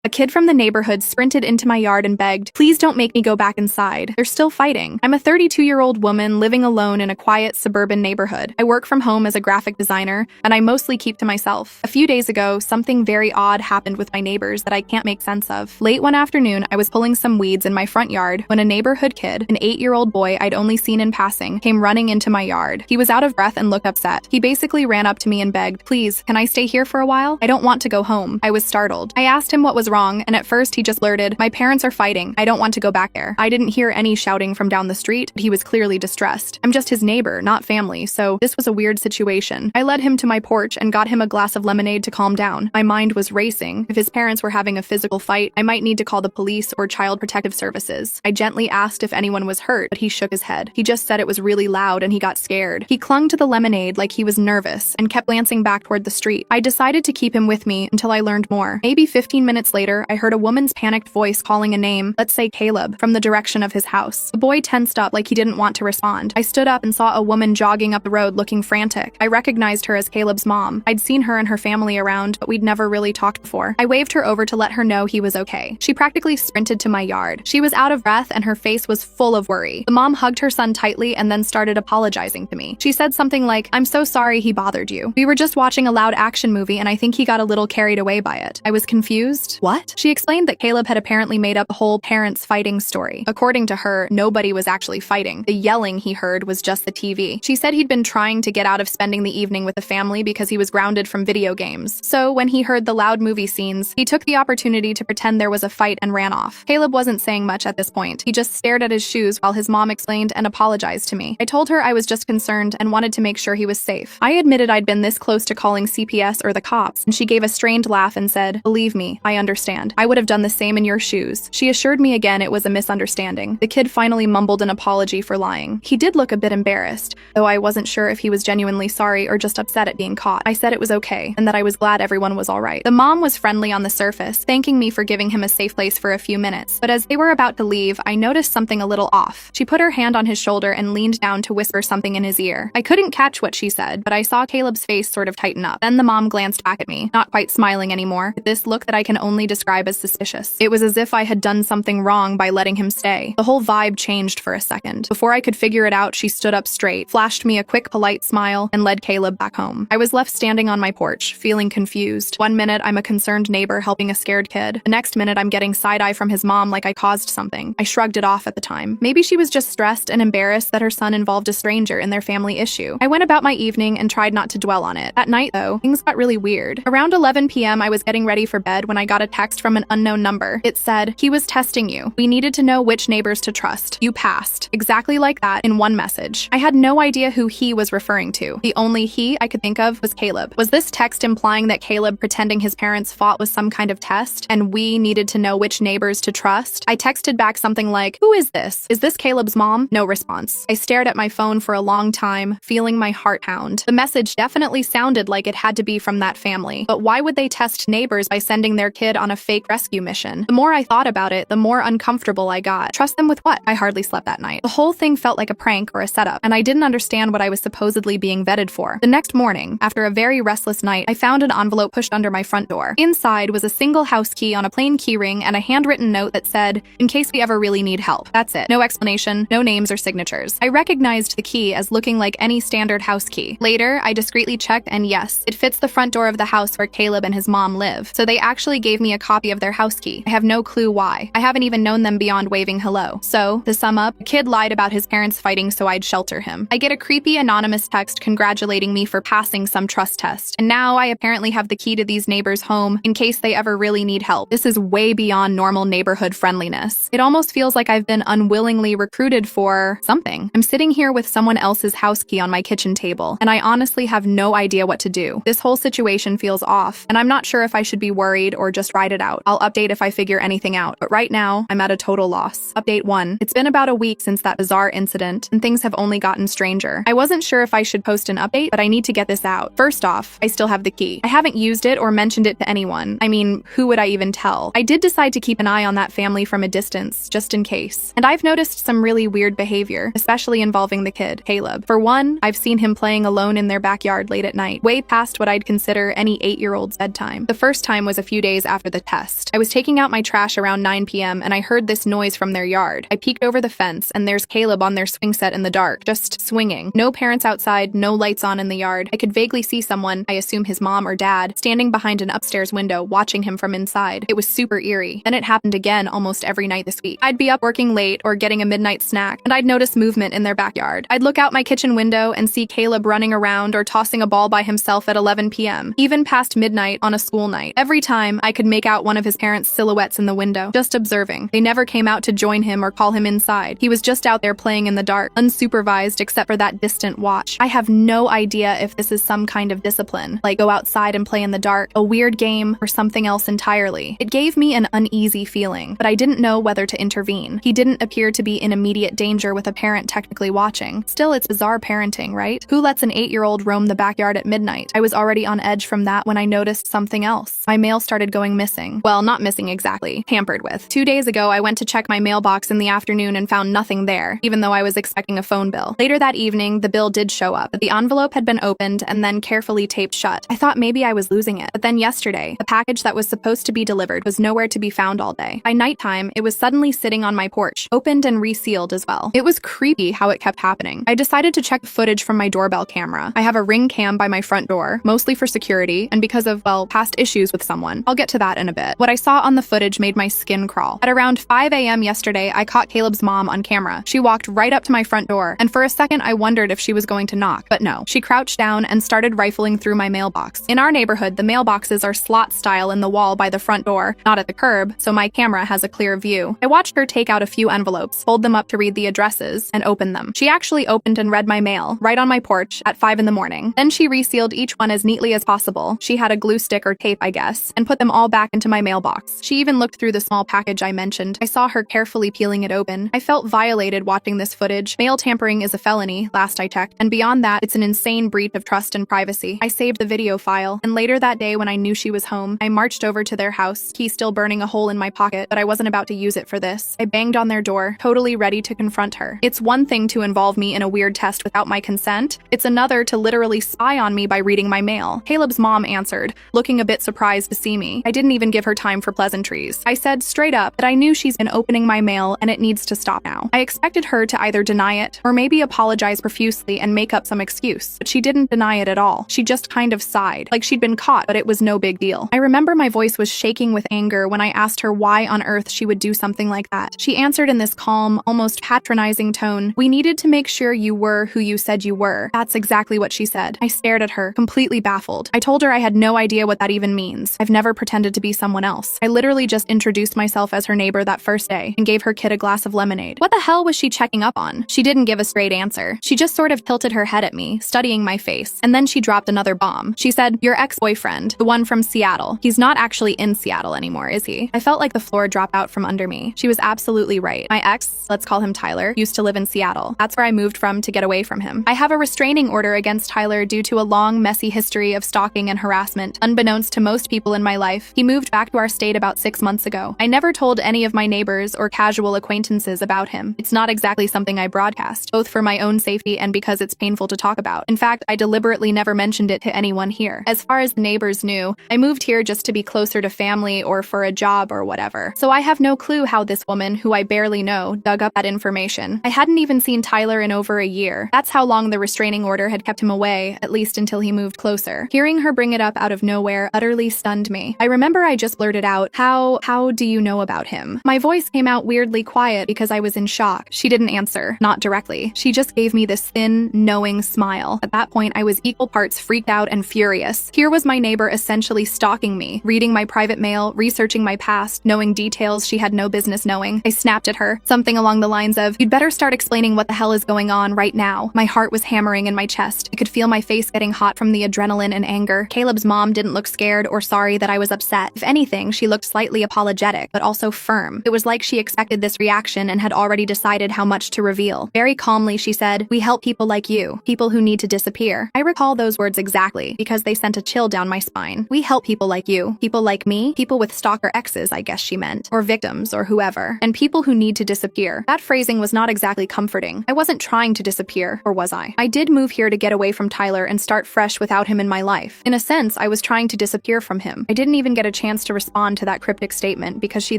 A kid from the neighborhood sprinted into my yard and begged, "Please don't make me go back inside. They're still fighting." I'm a 32-year-old woman living alone in a quiet suburban neighborhood. I work from home as a graphic designer, and I mostly keep to myself. A few days ago, something very odd happened with my neighbors that I can't make sense of. Late one afternoon, I was pulling some weeds in my front yard when a neighborhood kid, an 8-year-old boy I'd only seen in passing, came running into my yard. He was out of breath and looked upset. He basically ran up to me and begged, "Please, can I stay here for a while? I don't want to go home." I was startled. I asked him what was wrong, and at first he just blurted, "My parents are fighting. I don't want to go back there." I didn't hear any shouting from down the street, but he was clearly distressed. I'm just his neighbor, not family, so this was a weird situation. I led him to my porch and got him a glass of lemonade to calm down. My mind was racing. If his parents were having a physical fight, I might need to call the police or Child Protective Services. I gently asked if anyone was hurt, but he shook his head. He just said it was really loud and he got scared. He clung to the lemonade like he was nervous and kept glancing back toward the street. I decided to keep him with me until I learned more. Maybe 15 minutes later, I heard a woman's panicked voice calling a name, let's say Caleb, from the direction of his house. The boy tensed up like he didn't want to respond. I stood up and saw a woman jogging up the road looking frantic. I recognized her as Caleb's mom. I'd seen her and her family around, but we'd never really talked before. I waved her over to let her know he was okay. She practically sprinted to my yard. She was out of breath and her face was full of worry. The mom hugged her son tightly and then started apologizing to me. She said something like, "I'm so sorry he bothered you. We were just watching a loud action movie and I think he got a little carried away by it." I was confused. What? She explained that Caleb had apparently made up the whole parents fighting story. According to her, nobody was actually fighting. The yelling he heard was just the TV. She said he'd been trying to get out of spending the evening with the family because he was grounded from video games. So when he heard the loud movie scenes, he took the opportunity to pretend there was a fight and ran off. Caleb wasn't saying much at this point. He just stared at his shoes while his mom explained and apologized to me. I told her I was just concerned and wanted to make sure he was safe. I admitted I'd been this close to calling CPS or the cops, and she gave a strained laugh and said, "Believe me, I understand. I would have done the same in your shoes." She assured me again it was a misunderstanding. The kid finally mumbled an apology for lying. He did look a bit embarrassed, though I wasn't sure if he was genuinely sorry or just upset at being caught. I said it was okay, and that I was glad everyone was all right. The mom was friendly on the surface, thanking me for giving him a safe place for a few minutes, but as they were about to leave, I noticed something a little off. She put her hand on his shoulder and leaned down to whisper something in his ear. I couldn't catch what she said, but I saw Caleb's face sort of tighten up. Then the mom glanced back at me, not quite smiling anymore, with this look that I can only describe as suspicious. It was as if I had done something wrong by letting him stay. The whole vibe changed for a second. Before I could figure it out, she stood up straight, flashed me a quick, polite smile, and led Caleb back home. I was left standing on my porch, feeling confused. One minute, I'm a concerned neighbor helping a scared kid. The next minute, I'm getting side-eye from his mom like I caused something. I shrugged it off at the time. Maybe she was just stressed and embarrassed that her son involved a stranger in their family issue. I went about my evening and tried not to dwell on it. At night, though, things got really weird. Around 11 p.m., I was getting ready for bed when I got a text from an unknown number. It said, "He was testing you. We needed to know which neighbors to trust. You passed." Exactly like that in one message. I had no idea who he was referring to. The only he I could think of was Caleb. Was this text implying that Caleb pretending his parents fought was some kind of test, and we needed to know which neighbors to trust? I texted back something like, "Who is this? Is this Caleb's mom?" No response. I stared at my phone for a long time, feeling my heart pound. The message definitely sounded like it had to be from that family. But why would they test neighbors by sending their kid on a fake rescue mission? The more I thought about it, the more uncomfortable I got. Trust them with what? I hardly slept that night. The whole thing felt like a prank or a setup, and I didn't understand what I was supposedly being vetted for. The next morning, after a very restless night, I found an envelope pushed under my front door. Inside was a single house key on a plain keyring and a handwritten note that said, "In case we ever really need help." That's it. No explanation, no names or signatures. I recognized the key as looking like any standard house key. Later, I discreetly checked, and yes, it fits the front door of the house where Caleb and his mom live. So they actually gave me a copy of their house key. I have no clue why. I haven't even known them beyond waving hello. So, to sum up, the kid lied about his parents fighting so I'd shelter him. I get a creepy anonymous text congratulating me for passing some trust test. And now I apparently have the key to these neighbors' home in case they ever really need help. This is way beyond normal neighborhood friendliness. It almost feels like I've been unwillingly recruited for something. I'm sitting here with someone else's house key on my kitchen table, and I honestly have no idea what to do. This whole situation feels off, and I'm not sure if I should be worried or just ride it out. I'll update if I figure anything out, but right now, I'm at a total loss. Update 1. It's been about a week since that bizarre incident, and things have only gotten stranger. I wasn't sure if I should post an update, but I need to get this out. First off, I still have the key. I haven't used it or mentioned it to anyone. I mean, who would I even tell? I did decide to keep an eye on that family from a distance, just in case. And I've noticed some really weird behavior, especially involving the kid, Caleb. For one, I've seen him playing alone in their backyard late at night, way past what I'd consider any 8-year-old's bedtime. The first time was a few days after the the test. I was taking out my trash around 9 p.m. and I heard this noise from their yard. I peeked over the fence and there's Caleb on their swing set in the dark, just swinging. No parents outside, no lights on in the yard. I could vaguely see someone, I assume his mom or dad, standing behind an upstairs window watching him from inside. It was super eerie. Then it happened again almost every night this week. I'd be up working late or getting a midnight snack and I'd notice movement in their backyard. I'd look out my kitchen window and see Caleb running around or tossing a ball by himself at 11 p.m., even past midnight on a school night. Every time, I could make out one of his parents' silhouettes in the window, just observing. They never came out to join him or call him inside. He was just out there playing in the dark, unsupervised except for that distant watch. I have no idea if this is some kind of discipline, like go outside and play in the dark, a weird game, or something else entirely. It gave me an uneasy feeling, but I didn't know whether to intervene. He didn't appear to be in immediate danger with a parent technically watching. Still, it's bizarre parenting, right? Who lets an 8-year-old roam the backyard at midnight? I was already on edge from that when I noticed something else. My mail started going missing. Well, not missing exactly, tampered with. 2 days ago, I went to check my mailbox in the afternoon and found nothing there, even though I was expecting a phone bill. Later that evening, the bill did show up, but the envelope had been opened and then carefully taped shut. I thought maybe I was losing it, but then yesterday, the package that was supposed to be delivered was nowhere to be found all day. By nighttime, it was suddenly sitting on my porch, opened and resealed as well. It was creepy how it kept happening. I decided to check footage from my doorbell camera. I have a Ring cam by my front door, mostly for security and because of, well, past issues with someone. I'll get to that in a bit. What I saw on the footage made my skin crawl. At around 5 a.m. yesterday, I caught Caleb's mom on camera. She walked right up to my front door, and for a second I wondered if she was going to knock, but no. She crouched down and started rifling through my mailbox. In our neighborhood, the mailboxes are slot style in the wall by the front door, not at the curb, so my camera has a clear view. I watched her take out a few envelopes, hold them up to read the addresses, and open them. She actually opened and read my mail, right on my porch, at 5 in the morning. Then she resealed each one as neatly as possible. She had a glue stick or tape, I guess, and put them all back into my mailbox. She even looked through the small package I mentioned. I saw her carefully peeling it open. I felt violated watching this footage. Mail tampering is a felony, last I checked, and beyond that, it's an insane breach of trust and privacy. I saved the video file, and later that day when I knew she was home, I marched over to their house, key still burning a hole in my pocket, but I wasn't about to use it for this. I banged on their door, totally ready to confront her. It's one thing to involve me in a weird test without my consent. It's another to literally spy on me by reading my mail. Caleb's mom answered, looking a bit surprised to see me. I didn't even give her time for pleasantries. I said straight up that I knew she's been opening my mail and it needs to stop now. I expected her to either deny it or maybe apologize profusely and make up some excuse, but she didn't deny it at all. She just kind of sighed, like she'd been caught, but it was no big deal. I remember my voice was shaking with anger when I asked her why on earth she would do something like that. She answered in this calm, almost patronizing tone, "We needed to make sure you were who you said you were." That's exactly what she said. I stared at her, completely baffled. I told her I had no idea what that even means. I've never pretended to be someone else. I literally just introduced myself as her neighbor that first day and gave her kid a glass of lemonade. What the hell was she checking up on? She didn't give a straight answer. She just sort of tilted her head at me, studying my face, and then she dropped another bomb. She said, "Your ex-boyfriend, the one from Seattle. He's not actually in Seattle anymore, is he?" I felt like the floor dropped out from under me. She was absolutely right. My ex, let's call him Tyler, used to live in Seattle. That's where I moved from to get away from him. I have a restraining order against Tyler due to a long, messy history of stalking and harassment. Unbeknownst to most people in my life, he moved back to our state about 6 months ago. I never told any of my neighbors or casual acquaintances about him. It's not exactly something I broadcast, both for my own safety and because it's painful to talk about. In fact, I deliberately never mentioned it to anyone here. As far as the neighbors knew, I moved here just to be closer to family or for a job or whatever. So I have no clue how this woman, who I barely know, dug up that information. I hadn't even seen Tyler in over a year. That's how long the restraining order had kept him away, at least until he moved closer. Hearing her bring it up out of nowhere utterly stunned me. I remember I just blurted out, how do you know about him?" My voice came out weirdly quiet because I was in shock. She didn't answer, not directly. She just gave me this thin, knowing smile. At that point, I was equal parts freaked out and furious. Here was my neighbor essentially stalking me, reading my private mail, researching my past, knowing details she had no business knowing. I snapped at her, something along the lines of, "You'd better start explaining what the hell is going on right now." My heart was hammering in my chest. I could feel my face getting hot from the adrenaline and anger. Caleb's mom didn't look scared or sorry that I was upset. If anything, she looked slightly apologetic, but also firm. It was like she expected this reaction and had already decided how much to reveal. Very calmly, she said, "We help people like you, people who need to disappear." I recall those words exactly because they sent a chill down my spine. We help people like you, people like me, people with stalker exes, I guess she meant, or victims or whoever, and people who need to disappear. That phrasing was not exactly comforting. I wasn't trying to disappear, or was I? I did move here to get away from Tyler and start fresh without him in my life. In a sense, I was trying to disappear from him. I didn't even get a chance to respond to that cryptic statement because she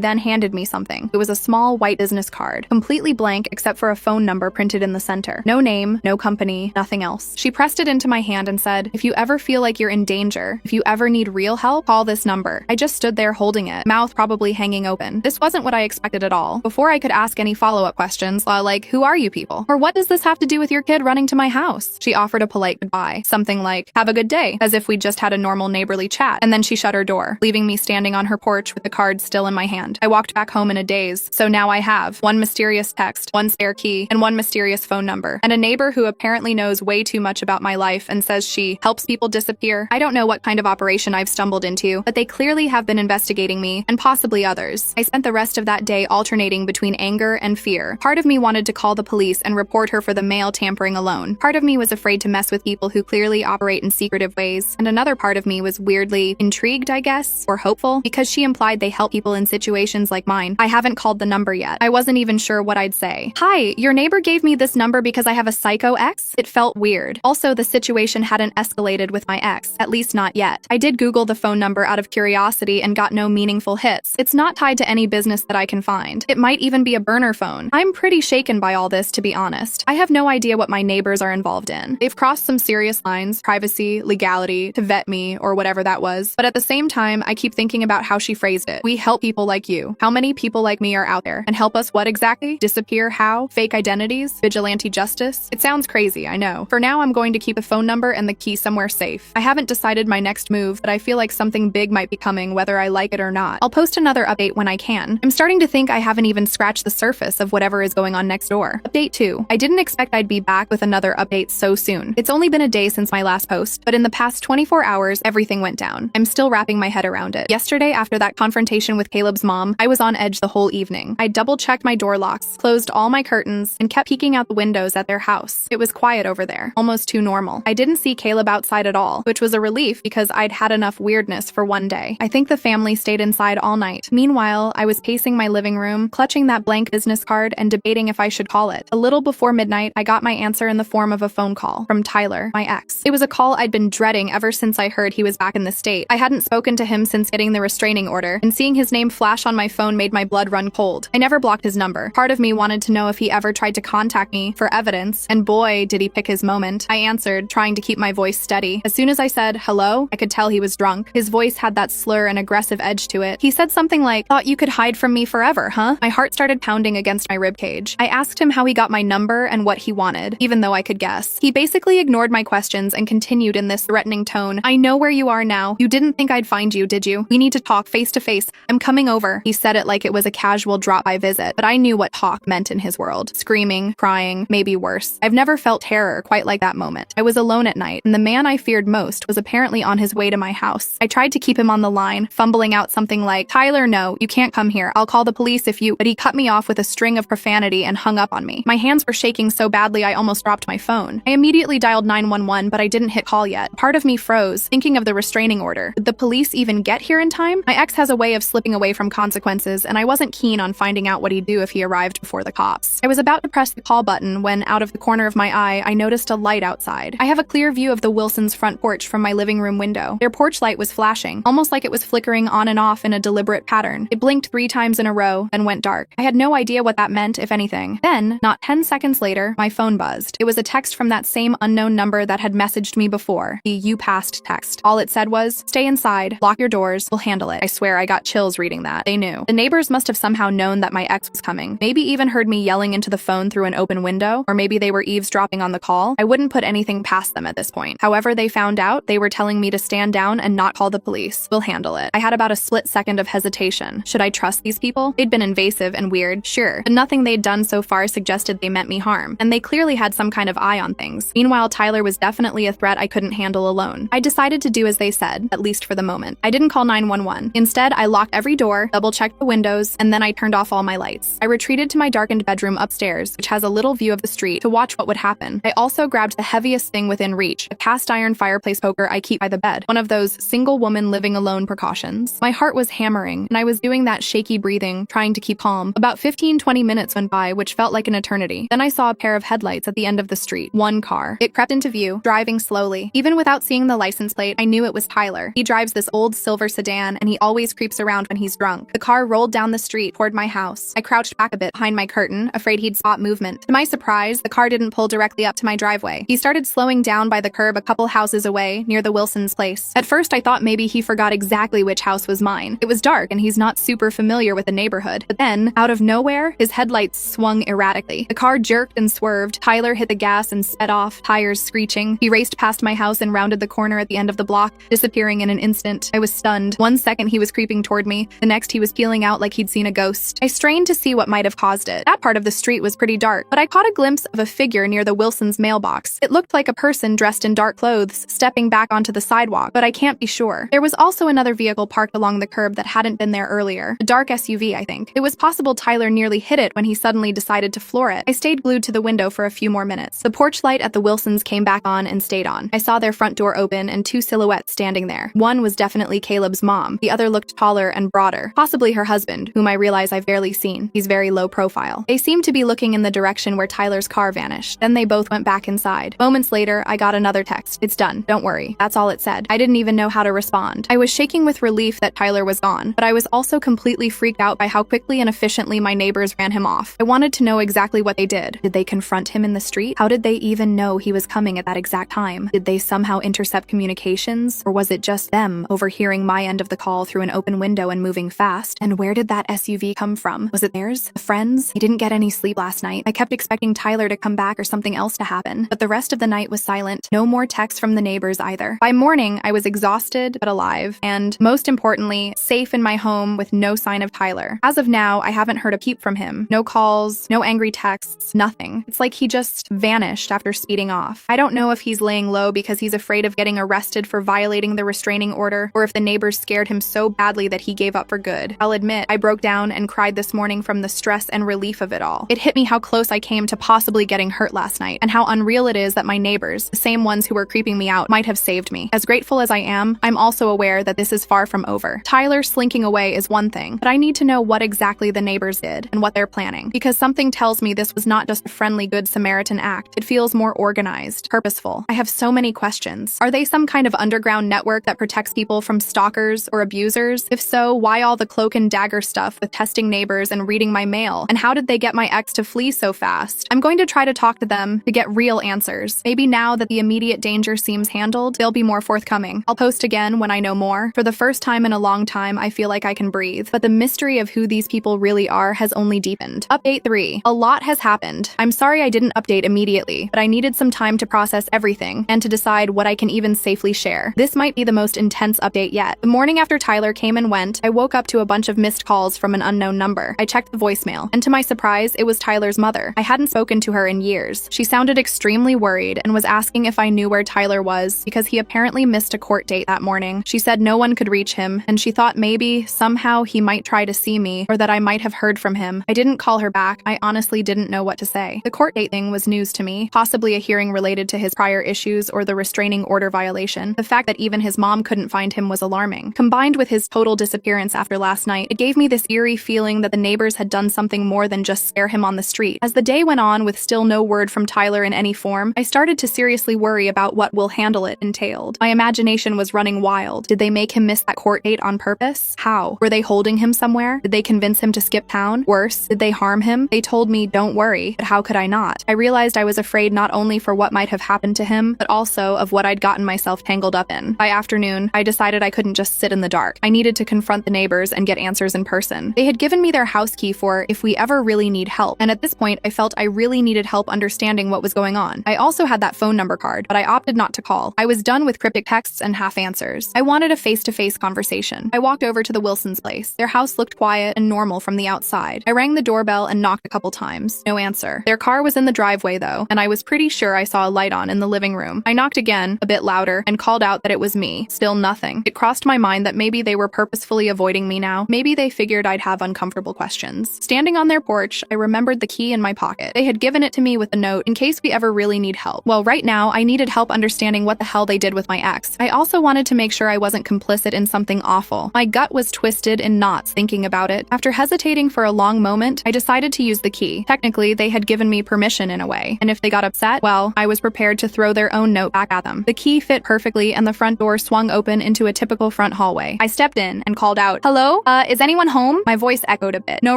then handed me something. It was a small white business card, completely blank except for a phone number printed in the center. No name, no company, nothing else. She pressed it into my hand and said, "If you ever feel like you're in danger, if you ever need real help, call this number." I just stood there holding it, mouth probably hanging open. This wasn't what I expected at all. Before I could ask any follow-up questions, like, "Who are you people?" Or "What does this have to do with your kid running to my house?" She offered a polite goodbye, something like, "Have a good day," as if we just had a normal neighborly chat, and then she shut her door, leaving me standing on her porch with the card still in my hand. I walked back home in a daze, so now I have one mysterious text, one spare key, and one mysterious phone number, and a neighbor who apparently knows way too much about my life and says she helps people disappear. I don't know what kind of operation I've stumbled into, but they clearly have been investigating me, and possibly others. I spent the rest of that day alternating between anger and fear. Part of me wanted to call the police and report her for the mail tampering alone. Part of me was afraid to mess with people who clearly operate in secretive ways, and another part of me was weirdly intrigued, I guess, or hopeful, because she implied they help people in situations like mine. I haven't called the number yet. I wasn't even sure what I'd say. "Hi, your neighbor gave me this number because I have a psycho ex?" It felt weird. Also, the situation hadn't escalated with my ex, at least not yet. I did Google the phone number out of curiosity and got no meaningful hits. It's not tied to any business that I can find. It might even be a burner phone. I'm pretty shaken by all this, to be honest. I have no idea what my neighbors are involved in. They've crossed some serious lines, privacy, legality, to vet me, or whatever that was. But at the same time, I keep thinking about how she phrased it. "We help people like you." How many people like me are out there? And help us what exactly? Disappear how? Fake identities? Vigilante justice? It sounds crazy, I know. For now, I'm going to keep the phone number and the key somewhere safe. I haven't decided my next move, but I feel like something big might be coming whether I like it or not. I'll post another update when I can. I'm starting to think I haven't even scratched the surface of whatever is going on next door. Update 2. I didn't expect I'd be back with another update so soon. It's only been a day since my last post, but in the past 24 hours, everything went down. I'm still wrapping my head around it. Yesterday, after that confrontation with Caleb's mom, I was on edge the whole evening. I double-checked my door locks, closed all my curtains, and kept peeking out the windows at their house. It was quiet over there, almost too normal. I didn't see Caleb outside at all, which was a relief because I'd had enough weirdness for one day. I think the family stayed inside all night. Meanwhile, I was pacing my living room, clutching that blank business card and debating if I should call it. A little before midnight, I got my answer in the form of a phone call from Tyler, my ex. It was a call I'd been dreading ever since I heard he was back in the state. I hadn't spoken to him since getting the restraining order, and seeing his name flash on my phone made my blood run cold. I never blocked his number. Part of me wanted to know if he ever tried to contact me for evidence, and boy, did he pick his moment. I answered, trying to keep my voice steady. As soon as I said hello, I could tell he was drunk. His voice had that slur and aggressive edge to it. He said something like, "Thought you could hide from me forever, huh?" My heart started pounding against my ribcage. I asked him how he got my number and what he wanted, even though I could guess. He basically ignored my questions and continued in this threatening tone. "I know where you are now. You didn't think I'd find you, did you? We need to talk face to face. I'm coming over." He said it like it was a casual drop-by visit, but I knew what talk meant in his world. Screaming, crying, maybe worse. I've never felt terror quite like that moment. I was alone at night, and the man I feared most was apparently on his way to my house. I tried to keep him on the line, fumbling out something like, "Tyler, no, you can't come here. I'll call the police if you..." But he cut me off with a string of profanity and hung up on me. My hands were shaking so badly I almost dropped my phone. I immediately dialed 911, but I didn't hit call yet. Part of me froze, thinking of the restraining order. Would the police even get here in time? My ex has a way of slipping away from consequences, and I wasn't keen on finding out what he'd do if he arrived before the cops. I was about to press the call button when, out of the corner of my eye, I noticed a light outside. I have a clear view of the Wilsons' front porch from my living room window. Their porch light was flashing, almost like it was flickering on and off in a deliberate pattern. It blinked 3 times in a row, then went dark. I had no idea what that meant, if anything. Then, not 10 seconds later, my phone buzzed. It was a text from that same unknown number that had messaged me before, the "You passed" text. All it said was, "Stay inside, lock your doors, we'll handle it." I swear I got chills reading that. They knew. The neighbors must have somehow known that my ex was coming. Maybe even heard me yelling into the phone through an open window, or maybe they were eavesdropping on the call. I wouldn't put anything past them at this point. However they found out, they were telling me to stand down and not call the police. We'll handle it. I had about a split second of hesitation. Should I trust these people? They'd been invasive and weird, sure, but nothing they'd done so far suggested they meant me harm, and they clearly had some kind of eye on things. Meanwhile, Tyler was definitely a threat I couldn't handle alone. I decided to do as they said, at least for the moment. I didn't call 911. Instead, I locked every door, double-checked the windows, and then I turned off all my lights. I retreated to my darkened bedroom upstairs, which has a little view of the street, to watch what would happen. I also grabbed the heaviest thing within reach, a cast-iron fireplace poker I keep by the bed, one of those single-woman living alone precautions. My heart was hammering, and I was doing that shaky breathing, trying to keep calm. About 15-20 minutes went by, which felt like an eternity. Then I saw a pair of headlights at the end of the street. One car. It crept into view, driving slowly. Even without seeing the license plate, I knew it was Tyler. He drives this old silver sedan, and he always creeps around when he's drunk. The car rolled down the street toward my house. I crouched back a bit behind my curtain, afraid he'd spot movement. To my surprise, the car didn't pull directly up to my driveway. He started slowing down by the curb a couple houses away, near the Wilsons' place. At first, I thought maybe he forgot exactly which house was mine. It was dark, and he's not super familiar with the neighborhood. But then, out of nowhere, his headlights swung erratically. The car jerked and swerved. Tyler hit the gas and sped off, tires screeching. He raced past my house and rounded the corner at the end of the block, disappearing in an instant. I was stunned. 1 second he was creeping toward me, the next he was peeling out like he'd seen a ghost. I strained to see what might have caused it. That part of the street was pretty dark, but I caught a glimpse of a figure near the Wilsons' mailbox. It looked like a person dressed in dark clothes, stepping back onto the sidewalk, but I can't be sure. There was also another vehicle parked along the curb that hadn't been there earlier. A dark SUV, I think. It was possible Tyler nearly hit it when he suddenly decided to floor it. I stayed glued to the window for a few more minutes. The porch light at the Wilsons came back on and stayed on. I saw their front door open and two silhouettes standing there. One was definitely Caleb's mom. The other looked taller and broader, possibly her husband, whom I realize I've barely seen. He's very low profile. They seemed to be looking in the direction where Tyler's car vanished. Then they both went back inside. Moments later, I got another text. "It's done. Don't worry." That's all it said. I didn't even know how to respond. I was shaking with relief that Tyler was gone, but I was also completely freaked out by how quickly and efficiently my neighbors ran him off. I wanted to know exactly what they did. Did they confront him in the street? How did they even know he was coming at that exact time? Did they somehow intercept communications? Or was it just them overhearing my end of the call through an open window and moving fast? And where did that SUV come from? Was it theirs? A friend's? I didn't get any sleep last night. I kept expecting Tyler to come back or something else to happen, but the rest of the night was silent. No more texts from the neighbors either. By morning, I was exhausted but alive, and most importantly, safe in my home with no sign of Tyler. As of now, I haven't heard a peep from him. No calls, no angry texts, nothing. It's like he just vanished after speeding off. I don't know if he's laying low because he's afraid of getting arrested for violating the restraining order, or if the neighbors scared him so badly that he gave up for good. I'll admit, I broke down and cried this morning from the stress and relief of it all. It hit me how close I came to possibly getting hurt last night, and how unreal it is that my neighbors, the same ones who were creeping me out, might have saved me. As grateful as I am, I'm also aware that this is far from over. Tyler slinking away is one thing, but I need to know what exactly the neighbors did and what they're planning, because something tells me this was not just a friendly Good Samaritan act. It feels more organized, purposeful. I have so many questions. Are they some kind of underground network that protects people from stalkers or abusers? If so, why all the cloak and dagger stuff with testing neighbors and reading my mail? And how did they get my ex to flee so fast? I'm going to try to talk to them to get real answers. Maybe now that the immediate danger seems handled, they'll be more forthcoming. I'll post again when I know more. For the first time in a long time, I feel like I can breathe. But the mystery of who these people really are has only deepened. Update 3. A lot has happened. I'm sorry I didn't update immediately, but I needed some time to process everything and to decide what I can even safely share. This might be the most intense update yet. The morning after Tyler came and went, I woke up to a bunch of missed calls from an unknown number. I checked the voicemail, and to my surprise, it was Tyler's mother. I hadn't spoken to her in years. She sounded extremely worried and was asking if I knew where Tyler was because he apparently missed a court date that morning. She said no one could reach him, and she thought maybe, somehow, he might try to see me or that I might have heard from him. I didn't call her back. I honestly didn't know what to say. The court date thing was news to me, possibly a hearing related to his prior issues or the restraining order violation. The fact that even his mom couldn't find him was alarming. Combined with his total disappearance after last night, it gave me this eerie feeling that the neighbors had done something more than just scare him on the street. As the day went on with still no word from Tyler in any form, I started to seriously worry about what will handle it entailed. My imagination was running wild. Did they make him miss that court date on purpose? How? Were they holding him somewhere? Did they convince him to skip town? Worse, did they harm him? They told me, don't worry, but how could I not? I realized I was afraid not only for what might have happened to him, but also of what I'd gotten myself tangled up in. By afternoon, I decided I couldn't just sit in the dark. I needed to confront the neighbors and get answers in person. They had given me their house key for if we ever really need help, and at this point, I felt I really needed help understanding what was going on. I also had that phone number card, but I opted not to call. I was done with cryptic texts and half answers. I wanted a face-to-face conversation. I walked over to the Wilsons' place. Their house looked quiet and normal from the outside. I rang the doorbell and knocked a couple times. No answer. Their car was in the driveway though, and I was pretty sure I saw a light on in the living room. I knocked again, a bit louder, and called out that it was me. Still nothing. It crossed my mind that maybe they were purposefully avoiding me now. Maybe they figured I'd have uncomfortable questions. Standing on their porch, I remembered the key in my pocket. They had given it to me with a note in case we ever really need help. Well, right now, I needed help understanding what the hell they did with my ex. I also wanted to make sure I wasn't complicit in something awful. My gut was twisted in knots thinking about it. After hesitating for a long moment, I decided to use the key. Technically, they had given me permission in a way, and if they got upset, well, I was prepared to throw their own note back at them. The key fit perfectly, and the front door swung open into a typical front hallway. I stepped in and called out, "Hello? Is anyone home?" My voice echoed a bit. No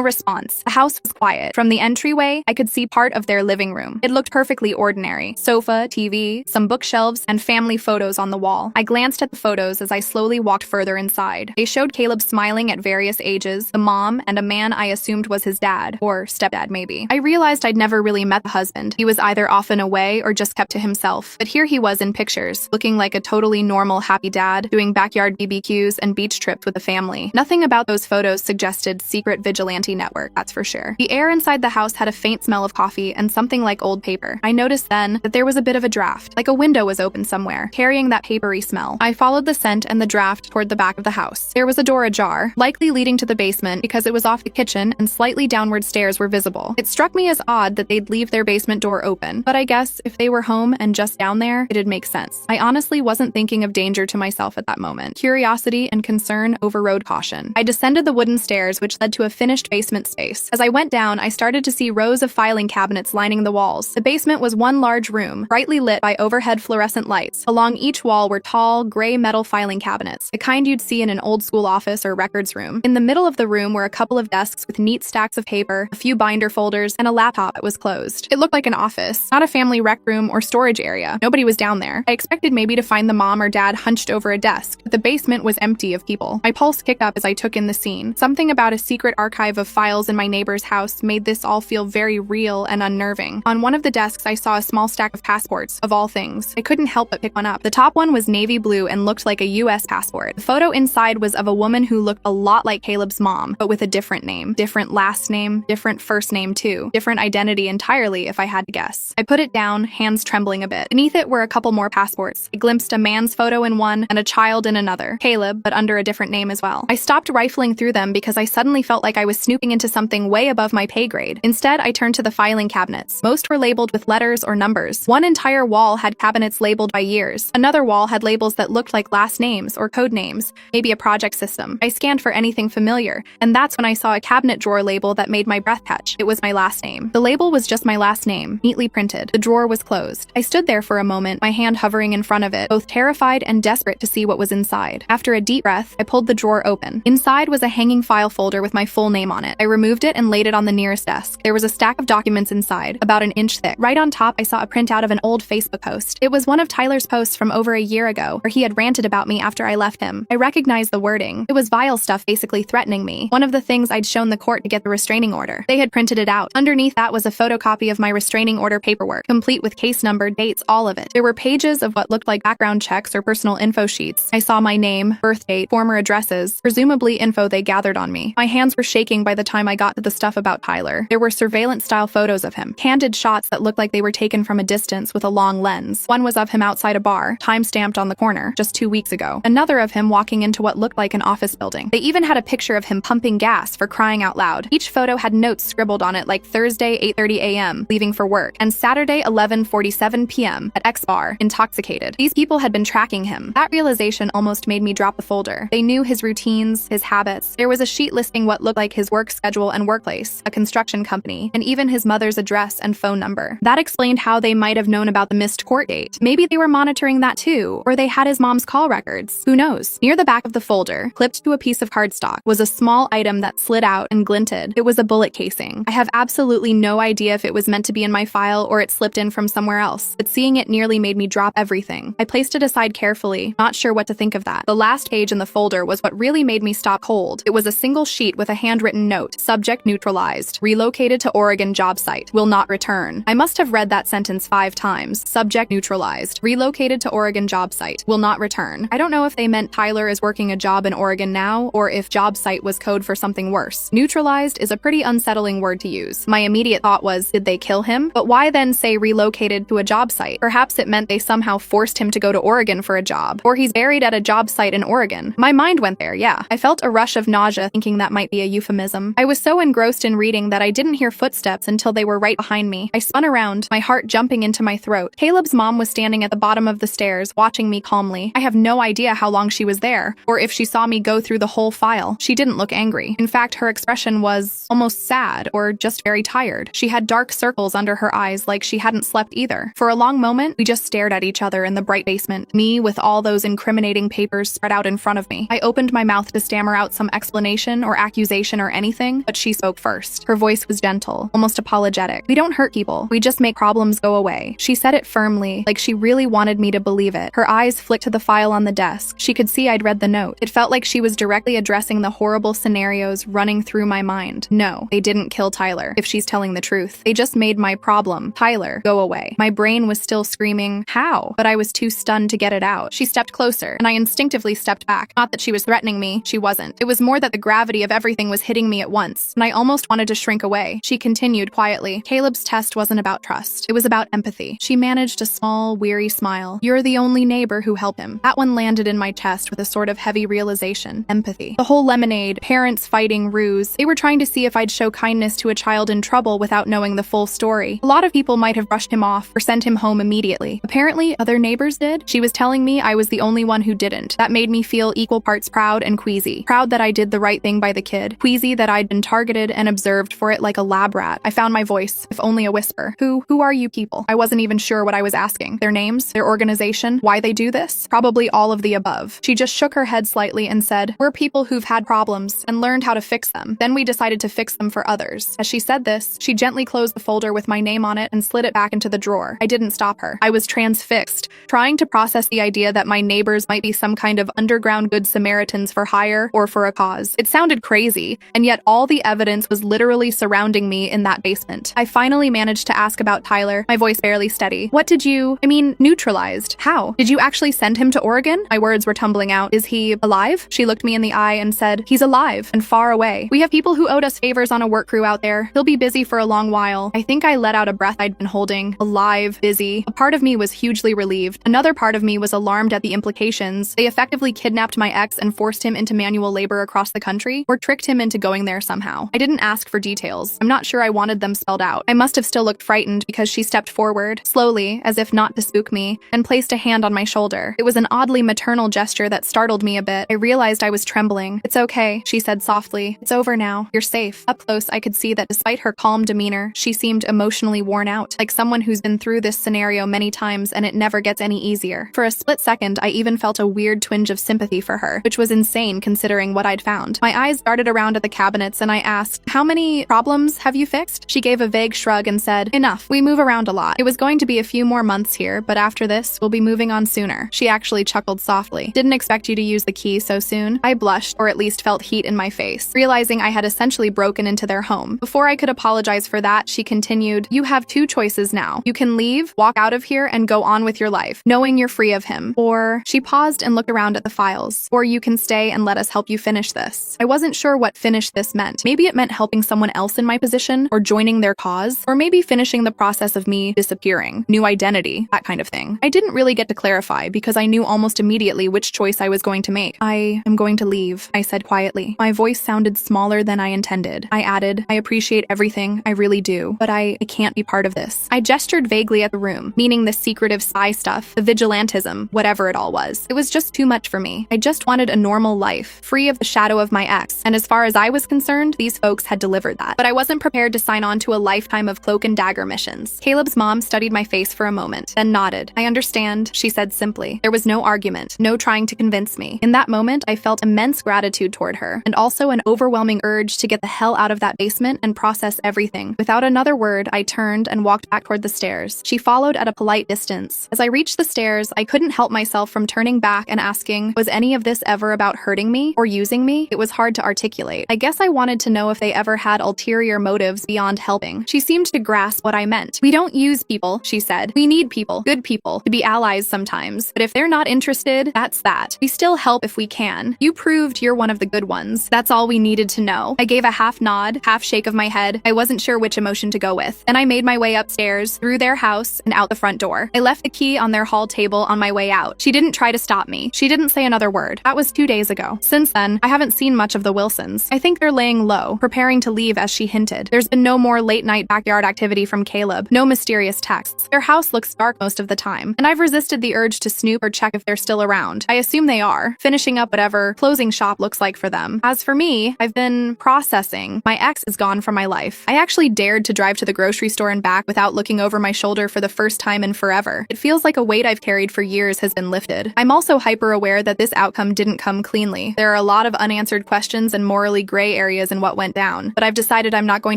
response. The house was quiet. From the entryway, I could see part of their living room. It looked perfectly ordinary. Sofa, TV, some bookshelves, and family photos on the wall. I glanced at the photos as I slowly walked further inside. They showed Caleb smiling at various ages, the mom, and a man I assumed was his dad, or stepdad maybe. I realized I'd never really met the husband. He was either often away or just kept to himself. But here he was in pictures, looking like a totally normal, happy dad, doing backyard BBQs and beach trips with the family. Nothing about those photos suggested secret vigilante network, that's for sure. The air inside the house had a faint smell of coffee and something like old paper. I noticed then that there was a bit of a draft, like a window was open somewhere, carrying that papery smell. I followed the scent and the draft toward the back of the house. There was a door ajar, likely leading to the basement because it was off the kitchen and slightly downward stairs were visible. It struck me as odd that they'd leave their basement door open, but I guess if they were home and just down there, it'd make sense. I honestly wasn't thinking of danger to myself at that moment. Curiosity and concern overrode caution. I descended the wooden stairs, which led to a finished basement space. As I went down, I started to see rows of filing cabinets lining the walls. The basement was one large room, brightly lit by overhead fluorescent lights. Along each wall were tall, gray metal filing cabinets, the kind you'd see in an old school office or records room. In the middle of the room were a couple of desks with neat stacks of paper, a few binder folders, and a laptop that was closed. It looked like an office, not a family rec room or storage area. Nobody was down there. I expected maybe to find the mom or dad hunched over a desk, but the basement was empty of people. My pulse kicked up as I took in the scene. Something about a secret archive of files in my neighbor's house made this all feel very real and unnerving. On one of the desks, I saw a small stack of passports, of all things. I couldn't help but pick one up. The top one was navy blue and looked like a US passport. The photo inside was of a woman who looked a lot like Caleb's mom, but with a different name. Different last name, different first name too. Different identity entirely, if I had to guess. I put it down, hands trembling a bit. Beneath it were a couple more passports. I glimpsed a man's photo in one and a child in another. Caleb, but under a different name as well. I stopped rifling through them because I suddenly felt like I was snooping into something way above my pay grade. Instead, I turned to the filing cabinets. Most were labeled with letters or numbers. One entire wall had cabinets labeled by years. Another wall had labels that looked like last names or code names, maybe a project system. I scanned for anything familiar, and that's when I saw a cabinet drawer label that made my breath catch. It was my last name. The label was just my last name, neatly printed. The drawer was closed. I stood there for a moment, my hand hovering in front of it, both terrified and desperate to see what was inside. After a deep breath, I pulled the drawer open. Inside was a hanging file folder with my full name on it. I removed it and laid it on the nearest desk. There was a stack of documents inside, about an inch thick. Right on top, I saw a printout of an old Facebook post. It was one of Tyler's posts from over a year ago, where he had ranted about me after I left him. I recognized the wording. It was vile stuff basically threatening me. One of the things I'd shown the court to get the restraining order. They had printed it out. Underneath that was a photocopy of my restraining order paperwork, complete with case number, dates, all of it. There were pages of what looked like background checks or personal info sheets. I saw my name, birth date, former addresses, presumably info they gathered on me. My hands were shaking by the time I got to the stuff about Tyler. There were surveillance-style photos of him, candid shots that looked like they were taken from a distance with a long lens. One was of him outside a bar, time-stamped on the corner, just 2 weeks ago. Another of him walking into what looked like an office building. They even had a picture of him pumping gas, for crying out loud. Each photo had notes scribbled on it like Thursday 8:30 a.m., leaving for work, and Saturday 11:47 p.m. at X bar, intoxicated. These people had been tracking him. That realization almost made me drop the folder. They knew his routines, his habits. There was a sheet listing what looked like his work schedule and workplace, a construction company, and even his mother's address and phone number. That explained how they might have known about the missed court date. Maybe they were monitoring that too, or they had his mom's call records. Who knows? Near the back of the folder, clipped to a piece of cardstock, was a small item that slid out and glinted. It was a bullet casing. I have absolutely no idea if it was meant to be in my file or it slipped in from somewhere else, but seeing it nearly made me drop everything. I placed it aside carefully, not sure what to think of that. The last page in the folder was what really made me stop cold. It was a single sheet with a handwritten note, subject neutralized, relocated to Oregon job site, will not return. I must have read that sentence 5 times. Subject neutralized, relocated to Oregon job site, will not return. I don't know if they meant Tyler is working a job in Oregon now, or if job site was code for something worse. Neutralized is a pretty unsettling word to use. My immediate thought was, did they kill him? But why then say relocated to a job site? Perhaps it meant they somehow forced him to go to Oregon for a job, or he's buried at a job site in Oregon. My mind went there, yeah. I felt a rush of nausea thinking that might be a euphemism. I was so engrossed in reading that I didn't hear footsteps until they were right behind me. I spun around, my heart jumping into my throat. Caleb's mom was standing at the bottom of the stairs, watching me calmly. I have no idea how long she was there, or if she saw me go through the whole file. She didn't look angry. In fact, her expression was almost sad, or just very tired. She had dark circles under her eyes like she hadn't slept either. For a long moment, we just stared at each other in the bright basement, me with all those incriminating papers fingers spread out in front of me. I opened my mouth to stammer out some explanation or accusation or anything, but she spoke first. Her voice was gentle, almost apologetic. "We don't hurt people. We just make problems go away." She said it firmly, like she really wanted me to believe it. Her eyes flicked to the file on the desk. She could see I'd read the note. It felt like she was directly addressing the horrible scenarios running through my mind. No, they didn't kill Tyler, if she's telling the truth. They just made my problem, Tyler, go away. My brain was still screaming, "How?" But I was too stunned to get it out. She stepped closer, and I instinctively stepped back. Not that she was threatening me, she wasn't. It was more that the gravity of everything was hitting me at once, and I almost wanted to shrink away. She continued quietly. "Caleb's test wasn't about trust. It was about empathy." She managed a small, weary smile. "You're the only neighbor who helped him." That one landed in my chest with a sort of heavy realization. Empathy. The whole lemonade, parents fighting ruse. They were trying to see if I'd show kindness to a child in trouble without knowing the full story. A lot of people might have brushed him off or sent him home immediately. Apparently, other neighbors did. She was telling me I was the only one who didn't. That made me feel equal parts proud and queasy. Proud that I did the right thing by the kid. Queasy that I'd been targeted and observed for it like a lab rat. I found my voice, if only a whisper. Who are you people? I wasn't even sure what I was asking. Their names? Their organization? Why they do this? Probably all of the above. She just shook her head slightly and said, "We're people who've had problems and learned how to fix them. Then we decided to fix them for others." As she said this, she gently closed the folder with my name on it and slid it back into the drawer. I didn't stop her. I was transfixed, trying to process the idea that my neighbors might be some kind of underground good Samaritans for hire or for a cause. It sounded crazy, and yet all the evidence was literally surrounding me in that basement. I finally managed to ask about Tyler, my voice barely steady. "What did you, neutralized? How? Did you actually send him to Oregon?" My words were tumbling out. "Is he alive?" She looked me in the eye and said, "He's alive and far away. We have people who owed us favors on a work crew out there. He'll be busy for a long while." I think I let out a breath I'd been holding. Alive, busy. A part of me was hugely relieved. Another part of me was alarmed at the implications. They effectively kidnapped my ex and forced him into manual labor across the country, or tricked him into going there somehow. I didn't ask for details. I'm not sure I wanted them spelled out. I must have still looked frightened because she stepped forward, slowly, as if not to spook me, and placed a hand on my shoulder. It was an oddly maternal gesture that startled me a bit. I realized I was trembling. "It's okay," she said softly. "It's over now. You're safe." Up close, I could see that despite her calm demeanor, she seemed emotionally worn out, like someone who's been through this scenario many times and it never gets any easier. For a split second, I even felt a weird twinge of sympathy for her, which was insane considering what I'd found. My eyes darted around at the cabinets and I asked, "How many problems have you fixed?" She gave a vague shrug and said, "Enough. We move around a lot. It was going to be a few more months here, but after this, we'll be moving on sooner." She actually chuckled softly. "Didn't expect you to use the key so soon." I blushed, or at least felt heat in my face, realizing I had essentially broken into their home. Before I could apologize for that, she continued, "You have two choices now. You can leave, walk out of here, and go on with your life, knowing you're free of him. Or," she paused and looked around at the files, "or you can stay and let us help you finish this." I wasn't sure what finish this meant. Maybe it meant helping someone else in my position, or joining their cause, or maybe finishing the process of me disappearing, new identity, that kind of thing. I didn't really get to clarify because I knew almost immediately which choice I was going to make. "I am going to leave," I said quietly. My voice sounded smaller than I intended. I added, "I appreciate everything, I really do, but I can't be part of this." I gestured vaguely at the room, meaning the secretive spy stuff, the vigilantism, whatever it all was. It was just too much for me. I just wanted a normal life, free of the shadow of my ex, and as far as I was concerned, these folks had delivered that. But I wasn't prepared to sign on to a lifetime of cloak and dagger missions. Caleb's mom studied my face for a moment, then nodded. "I understand," she said simply. There was no argument, no trying to convince me. In that moment, I felt immense gratitude toward her, and also an overwhelming urge to get the hell out of that basement and process everything. Without another word, I turned and walked back toward the stairs. She followed at a polite distance. As I reached the stairs, I couldn't help myself from turning back and asking, was any of this ever about hurting me or using me? It was hard to articulate. I guess I wanted to know if they ever had ulterior motives beyond helping. She seemed to grasp what I meant. "We don't use people," she said. "We need people, good people, to be allies sometimes. But if they're not interested, that's that. We still help if we can. You proved you're one of the good ones. That's all we needed to know." I gave a half nod, half shake of my head. I wasn't sure which emotion to go with. Then I made my way upstairs, through their house, and out the front door. I left the key on their hall table on my way out. She didn't try to stop me. She didn't say another word. That was 2 days ago. Since then, I haven't seen much of the Wilsons. I think they're laying low, preparing to leave as she hinted. There's been no more late-night backyard activity from Caleb, no mysterious texts. Their house looks dark most of the time, and I've resisted the urge to snoop or check if they're still around. I assume they are, finishing up whatever closing shop looks like for them. As for me, I've been processing. My ex is gone from my life. I actually dared to drive to the grocery store and back without looking over my shoulder for the first time in forever. It feels like a weight I've carried for years has been lifted. I'm also hyper aware aware that this outcome didn't come cleanly. There are a lot of unanswered questions and morally gray areas in what went down, but I've decided I'm not going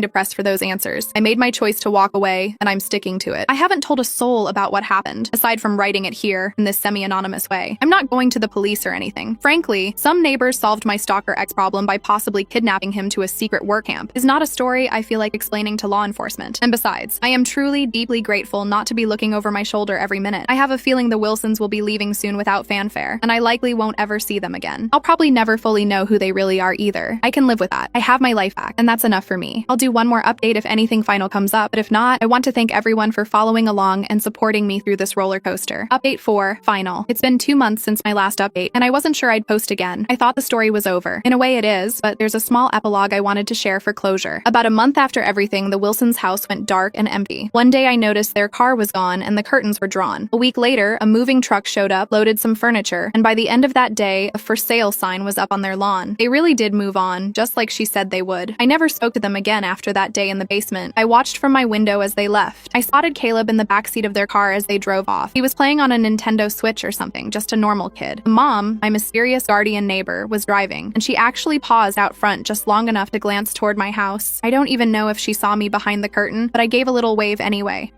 to press for those answers. I made my choice to walk away, and I'm sticking to it. I haven't told a soul about what happened, aside from writing it here in this semi-anonymous way. I'm not going to the police or anything. Frankly, some neighbors solved my stalker ex problem by possibly kidnapping him to a secret work camp. It's not a story I feel like explaining to law enforcement. And besides, I am truly, deeply grateful not to be looking over my shoulder every minute. I have a feeling the Wilsons will be leaving soon without fanfare, and I likely won't ever see them again. I'll probably never fully know who they really are either. I can live with that. I have my life back, and that's enough for me. I'll do one more update if anything final comes up, but if not, I want to thank everyone for following along and supporting me through this roller coaster. Update 4, final. It's been 2 months since my last update, and I wasn't sure I'd post again. I thought the story was over. In a way it is, but there's a small epilogue I wanted to share for closure. About a month after everything, the Wilsons' house went dark and empty. One day I noticed their car was gone and the curtains were drawn. A week later, a moving truck showed up, loaded some furniture, and by the end of that day, a for sale sign was up on their lawn. They really did move on, just like she said they would. I never spoke to them again after that day in the basement. I watched from my window as they left. I spotted Caleb in the backseat of their car as they drove off. He was playing on a Nintendo Switch or something, just a normal kid. Mom, my mysterious guardian neighbor, was driving, and she actually paused out front just long enough to glance toward my house. I don't even know if she saw me behind the curtain, but I gave a little wave anyway.